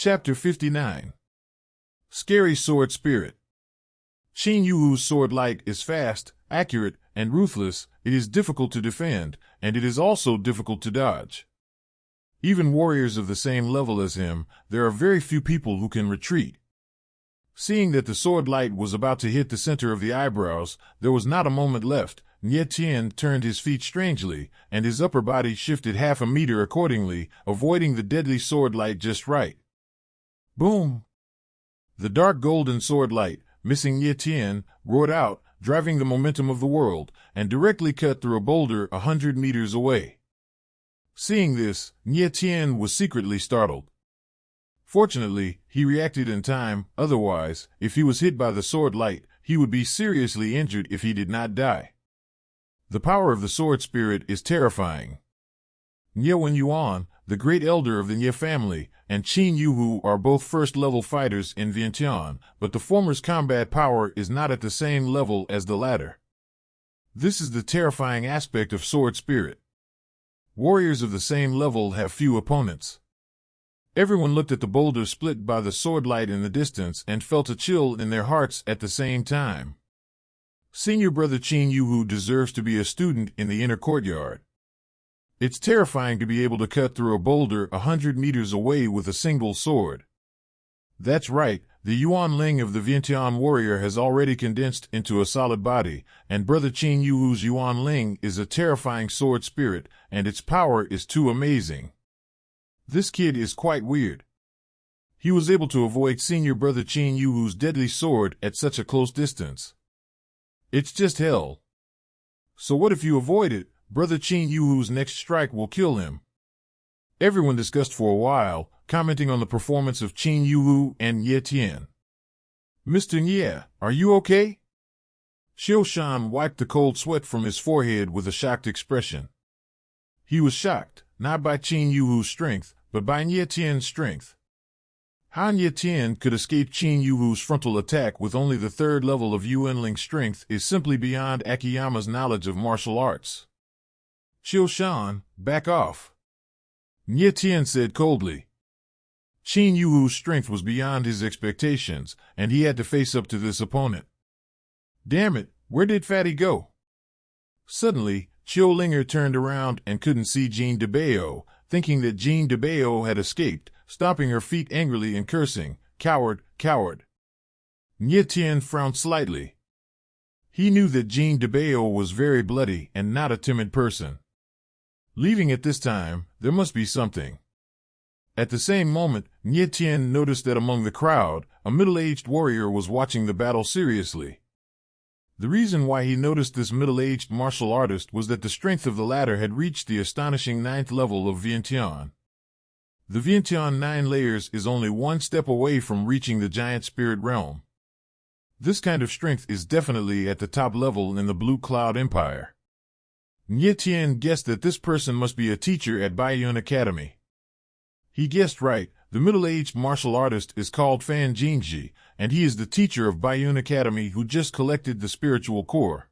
Chapter 59. Scary Sword Spirit. Qin Yuhu's sword light is fast, accurate, and ruthless. It is difficult to defend, and it is also difficult to dodge. Even warriors of the same level as him, there are very few people who can retreat. Seeing that the sword light was about to hit the center of the eyebrows, there was not a moment left. Nie Tian turned his feet strangely, and his upper body shifted half a meter accordingly, avoiding the deadly sword light just right. Boom! The dark golden sword light, missing Nie Tian, roared out, driving the momentum of the world, and directly cut through a boulder 100 meters away. Seeing this, Nie Tian was secretly startled. Fortunately, he reacted in time. Otherwise, if he was hit by the sword light, he would be seriously injured if he did not die. The power of the sword spirit is terrifying. Nie Wenyuan, the great elder of the Nie family, and Qin Yuhu are both first-level fighters in Vientiane, but the former's combat power is not at the same level as the latter. This is the terrifying aspect of sword spirit. Warriors of the same level have few opponents. Everyone looked at the boulder split by the sword light in the distance and felt a chill in their hearts at the same time. Senior brother Qin Yuhu deserves to be a student in the inner courtyard. It's terrifying to be able to cut through a boulder 100 meters away with a single sword. That's right, the Yuan Ling of the Vientiane warrior has already condensed into a solid body, and brother Qin Yuhu's Yuan Ling is a terrifying sword spirit, and its power is too amazing. This kid is quite weird. He was able to avoid senior brother Qin Yuhu's deadly sword at such a close distance. It's just hell. So what if you avoid it? Brother Qin Yuhu's next strike will kill him. Everyone discussed for a while, commenting on the performance of Qin Yuhu and Nie Tian. Mr. Nie, are you okay? Xiu Shan wiped the cold sweat from his forehead with a shocked expression. He was shocked, not by Qin Yuhu's strength, but by Nie Tian's strength. How Nie Tian could escape Qin Yuhu's frontal attack with only the third level of Yuanling's strength is simply beyond Akiyama's knowledge of martial arts. Xiu Shan, back off. Nie Tian said coldly. Qin Yuhu's strength was beyond his expectations, and he had to face up to this opponent. Damn it, where did Fatty go? Suddenly, Qiu Linger turned around and couldn't see Jean DeBeo, thinking that Jean DeBeo had escaped, stomping her feet angrily and cursing, "Coward, coward." Nie Tian frowned slightly. He knew that Jean DeBeo was very bloody and not a timid person. Leaving at this time, there must be something. At the same moment, Nie Tian noticed that among the crowd, a middle-aged warrior was watching the battle seriously. The reason why he noticed this middle-aged martial artist was that the strength of the latter had reached the astonishing 9th level of Vientiane. The Vientiane 9 layers is only one step away from reaching the giant spirit realm. This kind of strength is definitely at the top level in the Blue Cloud Empire. Nie Tian guessed that this person must be a teacher at Baiyun Academy. He guessed right. The middle-aged martial artist is called Fan Jinji, and he is the teacher of Baiyun Academy who just collected the spiritual core.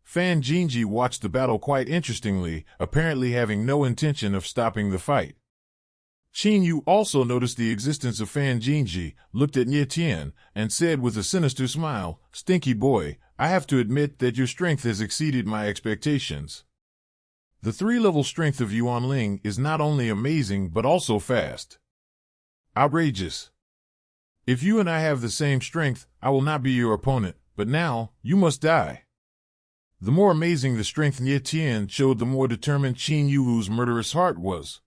Fan Jinji watched the battle quite interestingly, apparently having no intention of stopping the fight. Qin Yu also noticed the existence of Fan Jinji, looked at Nie Tian, and said with a sinister smile, "Stinky boy, I have to admit that your strength has exceeded my expectations." The 3-level strength of Yuan Ling is not only amazing but also fast. Outrageous. If you and I have the same strength, I will not be your opponent, but now, you must die. The more amazing the strength Nie Tian showed, the more determined Qin Yuhu's murderous heart was.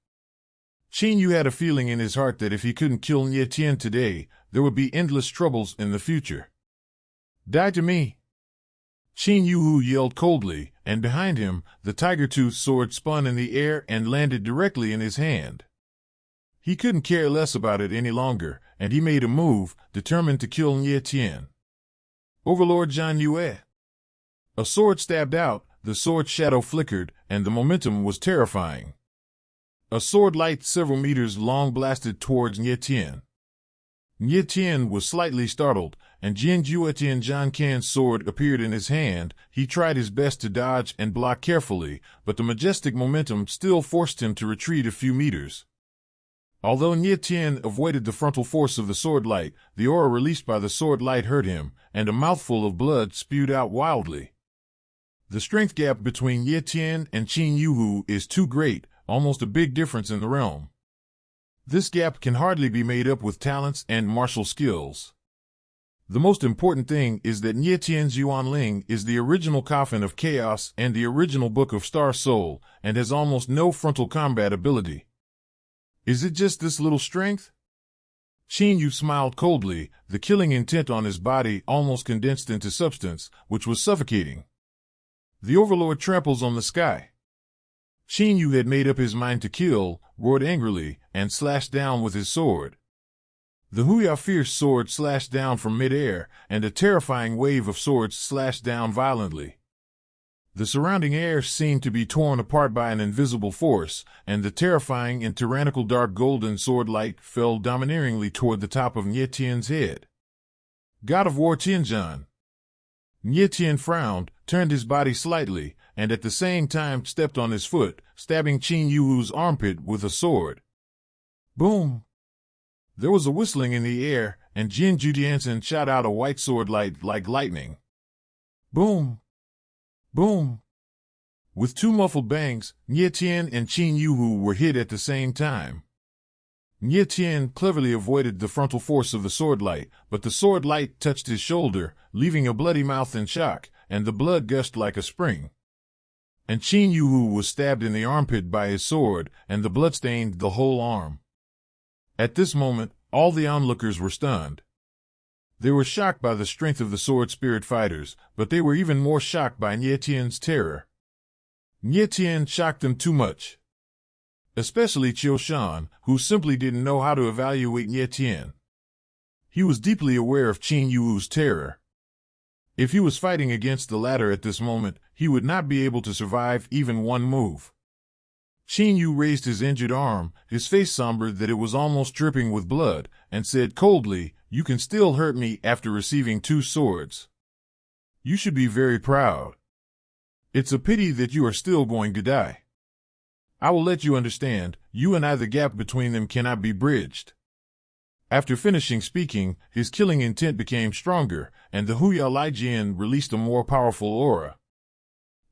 Qin Yu had a feeling in his heart that if he couldn't kill Nie Tian today, there would be endless troubles in the future. Die to me! Qin Yuhu yelled coldly, and behind him, the tiger-tooth sword spun in the air and landed directly in his hand. He couldn't care less about it any longer, and he made a move, determined to kill Nie Tian. Overlord Zhan Yue. A sword stabbed out, the sword's shadow flickered, and the momentum was terrifying. A sword light several meters long blasted towards Nie Tian. Nie Tian was slightly startled, and Jin Juetian Zhan Kan's sword appeared in his hand. He tried his best to dodge and block carefully, but the majestic momentum still forced him to retreat a few meters. Although Nie Tien avoided the frontal force of the sword light, the aura released by the sword light hurt him, and a mouthful of blood spewed out wildly. The strength gap between Nie Tien and Qin Yuhu is too great, almost a big difference in the realm. This gap can hardly be made up with talents and martial skills. The most important thing is that Nie Tien's Yuan Ling is the original Coffin of Chaos and the original Book of Star Soul, and has almost no frontal combat ability. Is it just this little strength? Qin Yu smiled coldly, the killing intent on his body almost condensed into substance, which was suffocating. The Overlord tramples on the sky. Qin Yu had made up his mind to kill, roared angrily, and slashed down with his sword. The Huya fierce sword slashed down from mid-air, and a terrifying wave of swords slashed down violently. The surrounding air seemed to be torn apart by an invisible force, and the terrifying and tyrannical dark golden sword light fell domineeringly toward the top of Nie Tien's head. God of War Tianzhan. Nie Tien frowned, turned his body slightly, and at the same time stepped on his foot, stabbing Qin Yuhu's armpit with a sword. Boom! There was a whistling in the air, and Jin Judiansen shot out a white sword light like lightning. Boom! Boom! With two muffled bangs, Nie Tien and Qin Yuhu were hit at the same time. Nie Tien cleverly avoided the frontal force of the sword light, but the sword light touched his shoulder, leaving a bloody mouth in shock, and the blood gushed like a spring. And Qin Yuhu was stabbed in the armpit by his sword, and the blood stained the whole arm. At this moment, all the onlookers were stunned. They were shocked by the strength of the sword spirit fighters, but they were even more shocked by Nie Tien's terror. Nie Tien shocked them too much. Especially Qiu Shan, who simply didn't know how to evaluate Nie Tien. He was deeply aware of Qin Yuhu's terror. If he was fighting against the latter at this moment, he would not be able to survive even one move. Qin Yu raised his injured arm, his face somber that it was almost dripping with blood, and said coldly, "You can still hurt me after receiving 2 swords. You should be very proud. It's a pity that you are still going to die. I will let you understand, you and I, the gap between them cannot be bridged." After finishing speaking, his killing intent became stronger, and the Huya Lijian released a more powerful aura.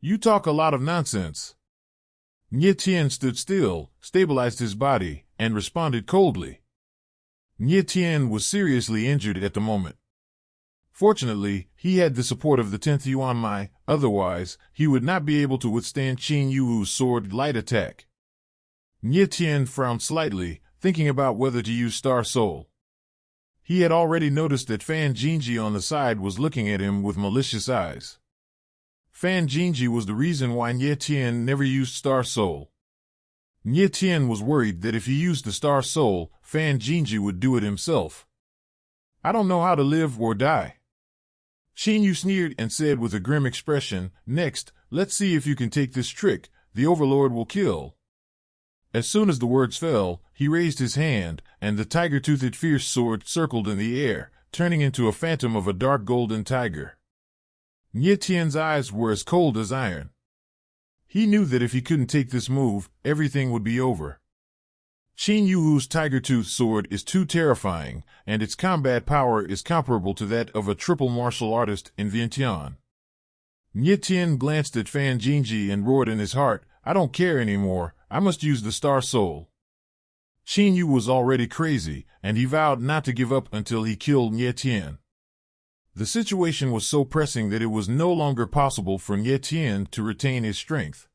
"You talk a lot of nonsense." Nie Tien stood still, stabilized his body, and responded coldly. Nie Tien was seriously injured at the moment. Fortunately, he had the support of the 10th Yuan Mai, otherwise, he would not be able to withstand Qin Yuhu's sword light attack. Nie Tien frowned slightly, thinking about whether to use Star Soul. He had already noticed that Fan Jinji on the side was looking at him with malicious eyes. Fan Jinji was the reason why Nie Tien never used Star Soul. Nie Tien was worried that if he used the Star Soul, Fan Jinji would do it himself. "I don't know how to live or die." Qin Yu sneered and said with a grim expression, "Next, let's see if you can take this trick. The Overlord will kill." As soon as the words fell, he raised his hand, and the tiger-toothed fierce sword circled in the air, turning into a phantom of a dark golden tiger. Nie Tien's eyes were as cold as iron. He knew that if he couldn't take this move, everything would be over. Qin Yuhu's tiger-tooth sword is too terrifying, and its combat power is comparable to that of a triple martial artist in Vientiane. Nie Tien glanced at Fan Jinji and roared in his heart, "I don't care anymore, I must use the Star Soul." Qin Yu was already crazy, and he vowed not to give up until he killed Nie Tien. The situation was so pressing that it was no longer possible for Nie Tien to retain his strength.